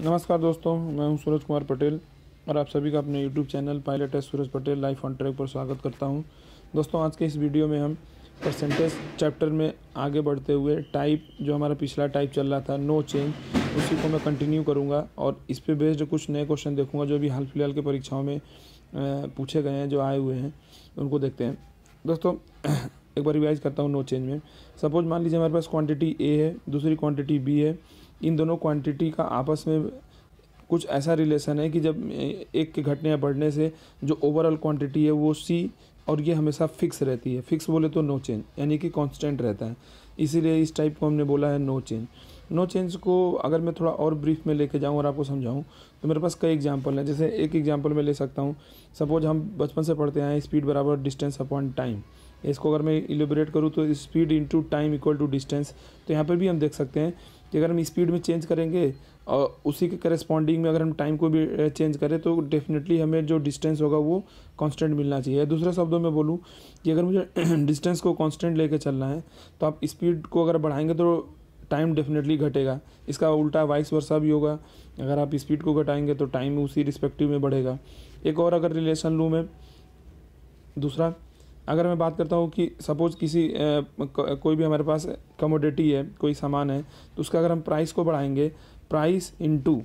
नमस्कार दोस्तों, मैं हूं सूरज कुमार पटेल और आप सभी का अपने YouTube channel pilot S Suraj Patel life on track पर स्वागत करता हूं। दोस्तों, आज के इस वीडियो में हम परसेंटेज चैप्टर में आगे बढ़ते हुए टाइप जो हमारा पिछला टाइप चल रहा था नो चेंज, उसी को मैं कंटिन्यू करूंगा और इस पे बेस्ड कुछ नए क्वेश्चन देखूंगा जो भी हाल फिलहाल के परीक्षाओं में पूछे गए हैं, जो आए हुए हैं उनको देखते हैं। दोस्तों, एक बार रिवाइज करता हूँ नो चेंज में। सपोज मान लीजिए हमारे पास क्वांटिटी ए है, दूसरी क्वांटिटी बी है। इन दोनों क्वांटिटी का आपस में कुछ ऐसा रिलेशन है कि जब एक के घटने या बढ़ने से जो ओवरऑल क्वांटिटी है वो सी और ये हमेशा फिक्स रहती है। फिक्स बोले तो नो चेंज, यानी कि कांस्टेंट रहता है। इसीलिए इस टाइप को हमने बोला है नो चेंज। नो चेंज को अगर मैं थोड़ा और ब्रीफ में लेके जाऊँ और आपको समझाऊँ तो मेरे पास कई एग्जांपल हैं। जैसे एक एग्जांपल मैं ले सकता हूँ। सपोज हम बचपन से पढ़ते हैं स्पीड बराबर डिस्टेंस अपॉन टाइम। इसको अगर मैं इलेबोरेट करूँ तो speed into time equal to distance. तो यहाँ पर भी हम देख सकते हैं कि अगर हम स्पीड में चेंज करेंगे और उसी के करस्पॉन्डिंग में अगर हम टाइम को भी चेंज करें तो डेफिनेटली हमें जो डिस्टेंस होगा वो कांस्टेंट मिलना चाहिए। दूसरे शब्दों में बोलूँ कि अगर मुझे डिस्टेंस को कांस्टेंट लेके चलना है तो आप स्पीड को अगर बढ़ाएंगे तो टाइम डेफिनेटली घटेगा। इसका उल्टा वाइस वर्सा भी होगा। अगर आप स्पीड को घटाएंगे तो टाइम उसी रिस्पेक्टिव में बढ़ेगा। एक और अगर रिलेशन लूँ मैं दूसरा, अगर मैं बात करता हूँ कि सपोज किसी कोई भी हमारे पास कमोडिटी है, कोई सामान है, तो उसका अगर हम प्राइस को बढ़ाएंगे, प्राइस इनटू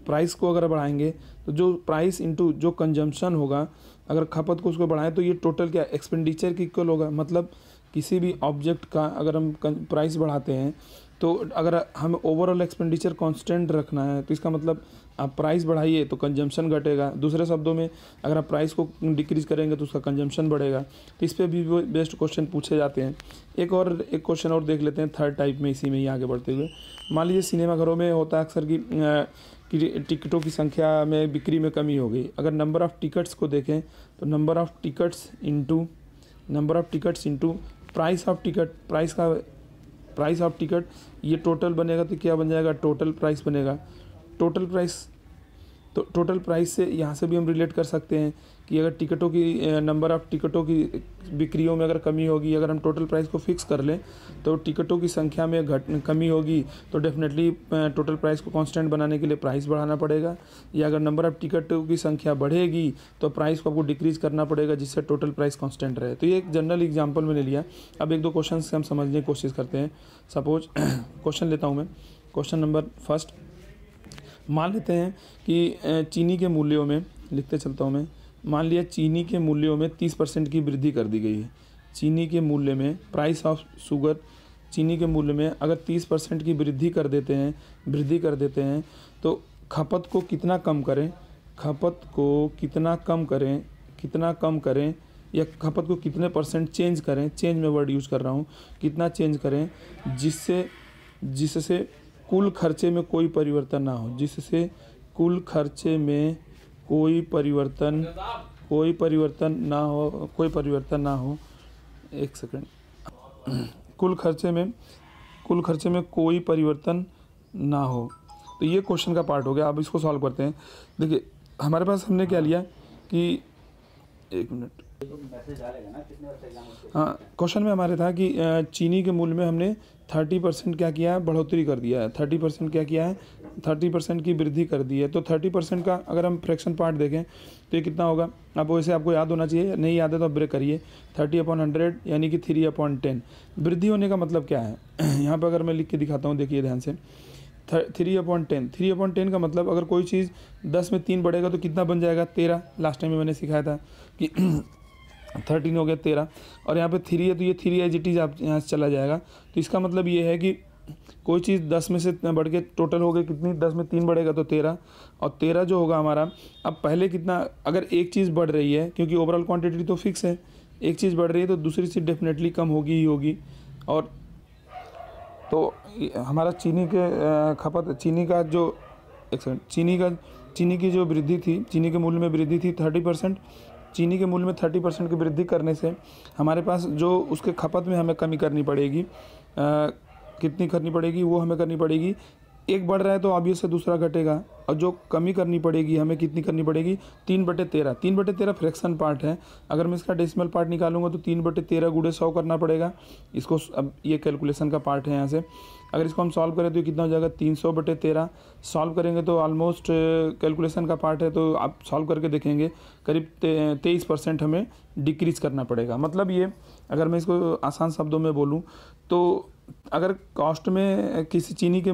प्राइस को अगर बढ़ाएंगे तो जो प्राइस इनटू जो कंजम्पशन होगा, अगर खपत को उसको बढ़ाएं तो ये टोटल क्या एक्सपेंडिचर की इक्वल होगा। मतलब किसी भी ऑब्जेक्ट का अगर हम प्राइस बढ़ाते हैं तो अगर हमें ओवरऑल एक्सपेंडिचर कांस्टेंट रखना है तो इसका मतलब आप प्राइस बढ़ाइए तो कंजम्पशन घटेगा। दूसरे शब्दों में अगर आप प्राइस को डिक्रीज करेंगे तो उसका कंजम्पशन बढ़ेगा। तो इस पे भी बेस्ट क्वेश्चन पूछे जाते हैं। एक क्वेश्चन और देख लेते हैं थर्ड टाइप में, इसी में ही आगे बढ़ते हुए। मान लीजिए सिनेमाघरों में होता है अक्सर कि टिकटों की संख्या में बिक्री में कमी हो गई। अगर नंबर ऑफ़ टिकट्स को देखें तो number of tickets into price of ticket, price of ticket, ये टोटल बनेगा तो क्या बन जाएगा, टोटल प्राइस बनेगा। टोटल प्राइस से यहाँ से भी हम रिलेट कर सकते हैं कि अगर टिकटों की नंबर ऑफ़ टिकटों की बिक्रियों में अगर कमी होगी, अगर हम टोटल प्राइस को फिक्स कर लें तो टिकटों की संख्या में कमी होगी तो डेफिनेटली टोटल प्राइस को कांस्टेंट बनाने के लिए प्राइस बढ़ाना पड़ेगा। या अगर नंबर ऑफ़ टिकटों की संख्या बढ़ेगी तो प्राइस को आपको डिक्रीज़ करना पड़ेगा जिससे टोटल प्राइस कांस्टेंट रहे। तो ये एक जनरल एग्जांपल मैंने लिया। अब एक दो क्वेश्चन से हम समझने की कोशिश करते हैं। सपोज क्वेश्चन लेता हूँ मैं। क्वेश्चन नंबर फर्स्ट, मान लेते हैं कि चीनी के मूल्यों में, लिखते चलता हूँ मैं, मान लिया चीनी के मूल्यों में 30% की वृद्धि कर दी गई है। चीनी के मूल्य में, प्राइस ऑफ शुगर, चीनी के मूल्य में अगर 30% की वृद्धि कर देते हैं तो खपत को कितना कम करें, या खपत को कितने परसेंट चेंज करें, चेंज में वर्ड यूज़ कर रहा हूँ, कितना चेंज करें जिससे कुल खर्चे में कोई परिवर्तन ना हो। एक सेकंड। कुल खर्चे में कोई परिवर्तन ना हो। तो ये क्वेश्चन का पार्ट हो गया। अब इसको सॉल्व करते हैं। देखिए हमारे पास हमने क्या लिया कि एक मिनट, हाँ, क्वेश्चन में हमारे था कि चीनी के मूल्य में हमने 30% क्या किया है, बढ़ोतरी कर दिया है। 30% क्या किया है, 30% की वृद्धि कर दी है। तो 30% का अगर हम फ्रैक्शन पार्ट देखें तो ये कितना होगा। अब वैसे आपको याद होना चाहिए, नहीं याद है तो आप ब्रेक करिए। 30/100 यानी कि 3/10। वृद्धि होने का मतलब क्या है यहाँ पर अगर मैं लिख के दिखाता हूँ, देखिए ध्यान से। 3/10 का मतलब अगर कोई चीज़ 10 में 3 बढ़ेगा तो कितना बन जाएगा, 13। लास्ट टाइम में मैंने सिखाया था कि 13 हो गया 13, और यहाँ पे 3 है तो ये 3 एज इट इज़ आप यहाँ से चला जाएगा। तो इसका मतलब ये है कि कोई चीज़ 10 में से बढ़ के टोटल हो गई कितनी, 10 में 3 बढ़ेगा तो 13, और 13 जो होगा हमारा, अब पहले कितना, अगर एक चीज़ बढ़ रही है क्योंकि ओवरऑल क्वांटिटी तो फिक्स है, एक चीज़ बढ़ रही है तो दूसरी चीज़ डेफिनेटली कम होगी ही होगी। और तो हमारा चीनी के खपत, चीनी का जो एक सेकंड, चीनी की जो वृद्धि थी, चीनी के मूल्य में वृद्धि थी 30%। चीनी के मूल्य में 30% की वृद्धि करने से हमारे पास जो उसके खपत में हमें कमी करनी पड़ेगी, कितनी करनी पड़ेगी, वो हमें करनी पड़ेगी एक बढ़ रहा है तो ऑब्वियस है दूसरा घटेगा, और जो कमी करनी पड़ेगी हमें कितनी करनी पड़ेगी, 3/13। 3/13 फ्रैक्शन पार्ट है, अगर मैं इसका डेसिमल पार्ट निकालूंगा तो 3/13 गुणे 100 करना पड़ेगा इसको। अब ये कैलकुलेशन का पार्ट है यहाँ से, अगर इसको हम सॉल्व करें तो कितना हो जाएगा, 300/13। सॉल्व करेंगे तो ऑलमोस्ट कैलकुलेशन का पार्ट है, तो आप सॉल्व करके देखेंगे करीब 23% हमें डिक्रीज़ करना पड़ेगा। मतलब ये, अगर मैं इसको आसान शब्दों में बोलूँ तो अगर कॉस्ट में किसी चीनी के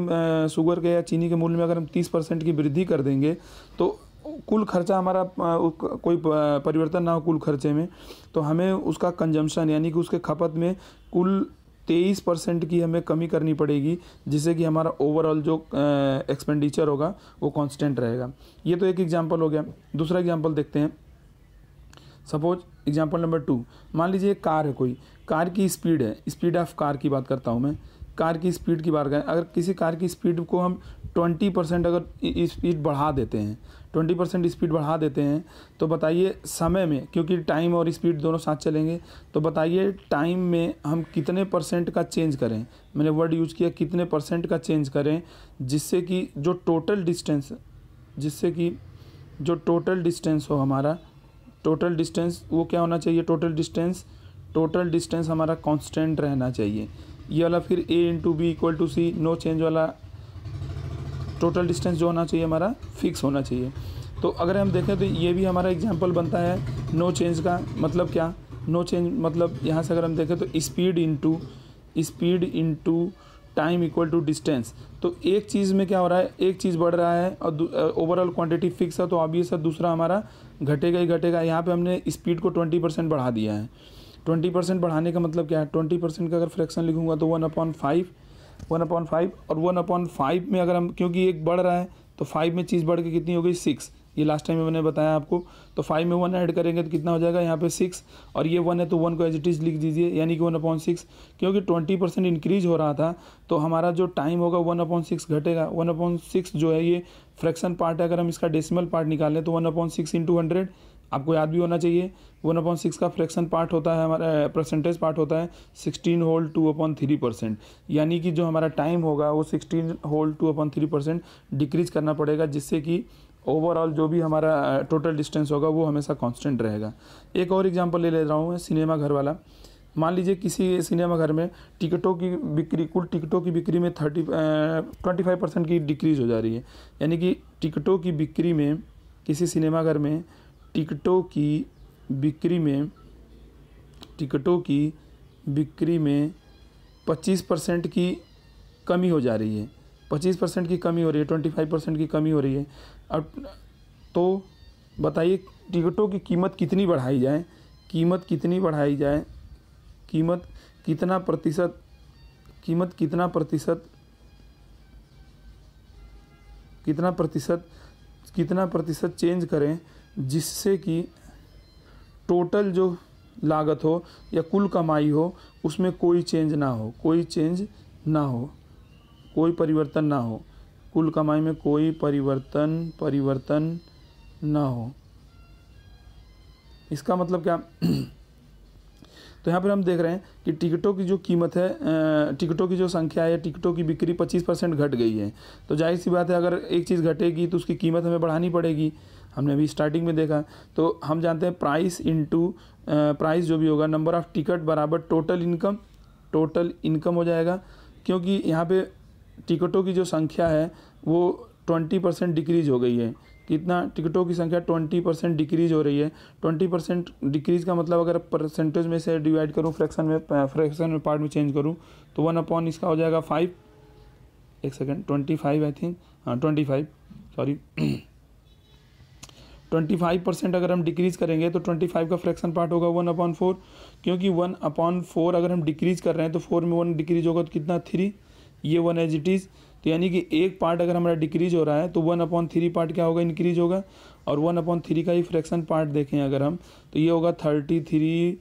शुगर के या चीनी के मूल्य में अगर हम 30% की वृद्धि कर देंगे तो कुल खर्चा हमारा कोई परिवर्तन ना हो कुल खर्चे में, तो हमें उसका कंजम्पशन यानी कि उसके खपत में कुल 23% की हमें कमी करनी पड़ेगी, जिससे कि हमारा ओवरऑल जो एक्सपेंडिचर होगा वो कांस्टेंट रहेगा। ये तो एक एग्जांपल हो गया। दूसरा एग्जांपल देखते हैं। सपोज एग्जांपल नंबर 2, मान लीजिए एक कार है, कोई कार की स्पीड है, स्पीड ऑफ कार की बात करता हूँ मैं, कार की स्पीड की बात करें, अगर किसी कार की स्पीड को हम 20% अगर स्पीड बढ़ा देते हैं, 20% स्पीड बढ़ा देते हैं, तो बताइए समय में, क्योंकि टाइम और स्पीड दोनों साथ चलेंगे, तो बताइए टाइम में हम कितने परसेंट का चेंज करें। मैंने वर्ड यूज़ किया कितने परसेंट का चेंज करें, जिससे कि जो टोटल डिस्टेंस हो हमारा, टोटल डिस्टेंस वो क्या होना चाहिए, टोटल डिस्टेंस हमारा कांस्टेंट रहना चाहिए। ये वाला फिर a into B equal to C, no change वाला टोटल डिस्टेंस जो होना चाहिए हमारा फिक्स होना चाहिए। तो अगर हम देखें तो ये भी हमारा एग्जांपल बनता है नो चेंज का। मतलब क्या, नो चेंज मतलब यहाँ से अगर हम देखें तो speed into time equal to distance. तो एक चीज़ में क्या हो रहा है, एक चीज़ बढ़ रहा है और ओवरऑल क्वांटिटी फिक्स है, तो ऑब्वियस है दूसरा हमारा घटेगा ही घटेगा। यहाँ पे हमने स्पीड को 20% बढ़ा दिया है। 20% बढ़ाने का मतलब क्या है, 20% का अगर फ्रैक्शन लिखूंगा तो 1/5 और 1/5 में अगर हम, क्योंकि एक बढ़ रहा है तो 5 में चीज़ बढ़ के कितनी हो गई, 6। ये लास्ट टाइम में मैंने बताया आपको। तो 5 में 1 ऐड करेंगे तो कितना हो जाएगा यहाँ पे 6, और ये 1 है तो 1 को एज इट इज़ लिख दीजिए, यानी कि 1/6। क्योंकि 20% इंक्रीज हो रहा था तो हमारा जो टाइम होगा 1/6 घटेगा। 1/6 जो है ये फ्रैक्शन पार्ट है, अगर हम इसका डेसिमल पार्ट निकालें तो 1/6 इंटू 100, आपको याद भी होना चाहिए 1/6 का फ्रैक्शन पार्ट होता है, हमारा परसेंटेज पार्ट होता है 16 होल 2/3%, यानी कि जो हमारा टाइम होगा वो 16 होल 2/3% डिक्रीज करना पड़ेगा, जिससे कि ओवरऑल जो भी हमारा टोटल डिस्टेंस होगा वो हमेशा कांस्टेंट रहेगा। एक और एग्जांपल ले रहा हूँ मैं, सिनेमा घर वाला। मान लीजिए किसी सिनेमा घर में टिकटों की बिक्री, कुल टिकटों की बिक्री में 25% की डिक्रीज हो जा रही है, यानी कि टिकटों की बिक्री में, किसी सिनेमा घर में टिकटों की बिक्री में 25% की कमी हो जा रही है, 25% की कमी हो रही है, 25% की कमी हो रही है। अब तो बताइए टिकटों की कीमत कितनी बढ़ाई जाए, कीमत कितना प्रतिशत चेंज करें, जिससे कि टोटल जो लागत हो या कुल कमाई हो उसमें कोई चेंज ना हो, कोई परिवर्तन ना हो, कुल कमाई में कोई परिवर्तन ना हो। इसका मतलब क्या तो यहाँ पर हम देख रहे हैं कि टिकटों की जो कीमत है, टिकटों की जो संख्या है, टिकटों की बिक्री 25% घट गई है। तो जाहिर सी बात है अगर एक चीज़ घटेगी तो उसकी कीमत हमें बढ़ानी पड़ेगी। हमने अभी स्टार्टिंग में देखा, तो हम जानते हैं प्राइस इंटू प्राइस जो भी होगा, नंबर ऑफ़ टिकट बराबर टोटल इनकम हो जाएगा। क्योंकि यहाँ पे टिकटों की जो संख्या है वो 20% डिक्रीज़ हो गई है। कितना, टिकटों की संख्या 20% डिक्रीज़ हो रही है। 20% डिक्रीज़ का मतलब अगर परसेंटेज में से डिवाइड करूँ, फ्रैक्शन में पार्ट में चेंज करूँ तो 1 इसका हो जाएगा 5, 25 आई थिंक, हाँ 25% अगर हम डिक्रीज़ करेंगे तो 25 का फ्रैक्शन पार्ट होगा 1/4, क्योंकि 1/4 अगर हम डिक्रीज़ कर रहे हैं तो 4 में 1 डिक्रीज़ होगा तो कितना, 3, ये 1 एज इट इज़। तो यानी कि एक पार्ट अगर हमारा डिक्रीज़ हो रहा है तो 1/3 पार्ट क्या होगा, इंक्रीज होगा। और 1/3 का ही फ्रैक्शन पार्ट देखें अगर हम, तो ये होगा 33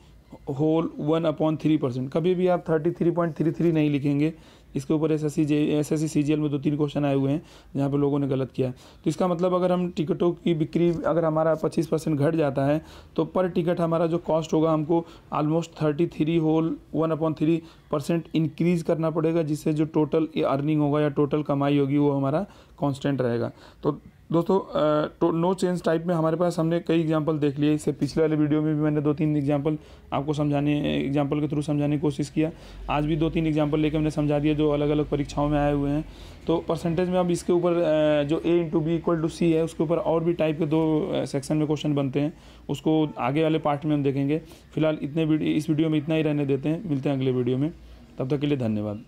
होल 1/3%। कभी भी आप 33.33 नहीं लिखेंगे, इसके ऊपर SSC CGL में 2-3 क्वेश्चन आए हुए हैं जहाँ पे लोगों ने गलत किया। तो इसका मतलब अगर हम टिकटों की बिक्री अगर हमारा 25% घट जाता है तो पर टिकट हमारा जो कॉस्ट होगा हमको ऑलमोस्ट 33 होल 1/3% इंक्रीज़ करना पड़ेगा, जिससे जो टोटल अर्निंग होगा या टोटल कमाई होगी वो हमारा कांस्टेंट रहेगा। तो दोस्तों नो चेंज टाइप में हमारे पास हमने कई एग्जांपल देख लिए। इससे पिछले वाले वीडियो में भी मैंने 2-3 एग्जांपल आपको एग्जांपल के थ्रू समझाने की कोशिश किया। आज भी 2-3 एग्जांपल लेकर मैंने समझा दिया जो अलग अलग परीक्षाओं में आए हुए हैं। तो परसेंटेज में अब इसके ऊपर जो A/B=C है उसके ऊपर और भी टाइप के 2 सेक्शन में क्वेश्चन बनते हैं, उसको आगे वाले पार्ट में हम देखेंगे। फिलहाल इस वीडियो में इतना ही रहने देते हैं। मिलते हैं अगले वीडियो में, तब तक के लिए धन्यवाद।